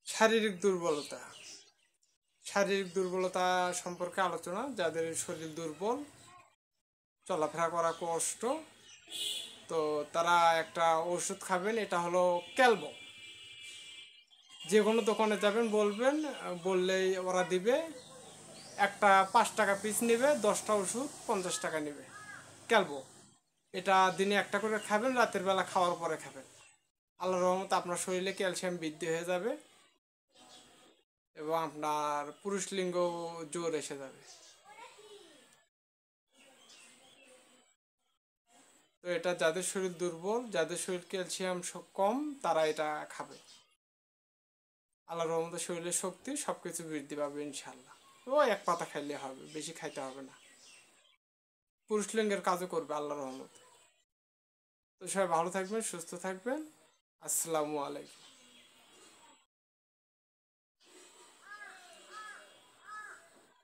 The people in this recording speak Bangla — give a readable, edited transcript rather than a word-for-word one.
শারীরিক দুর্বলতা সম্পর্কে আলোচনা। যাদের শরীর দুর্বল, চলাফেরা করা কষ্ট, তো তারা একটা ওষুধ খাবেন, এটা হলো ক্যালবো। যে কোনো দোকানে যাবেন, বললেই ওরা দিবে। একটা 5 টাকা পিস নেবে, 10টা ওষুধ 50 টাকা নেবে। ক্যালবো এটা দিনে একটা করে খাবেন, রাতের বেলা খাওয়ার পরে খাবেন। আল্লাহর রহমতে আপনার শরীরে ক্যালসিয়াম বৃদ্ধি হয়ে যাবে এবং আপনার পুরুষ লিঙ্গ জোর এসে যাবে। তো এটা যাদের শরীর দুর্বল, যাদের শরীর ক্যালসিয়াম কম, তারা এটা খাবে। আল্লাহর রহমতে শরীরের শক্তি সবকিছু বৃদ্ধি পাবে ইনশাল্লাহ। ও এক পাতা খাইলে হবে, বেশি খাইতে হবে না। পুরুষ লিঙ্গের কাজও করবে আল্লাহর রহমতে। তো সবাই ভালো থাকবেন, সুস্থ থাকবেন। আসসালামু আলাইকুম।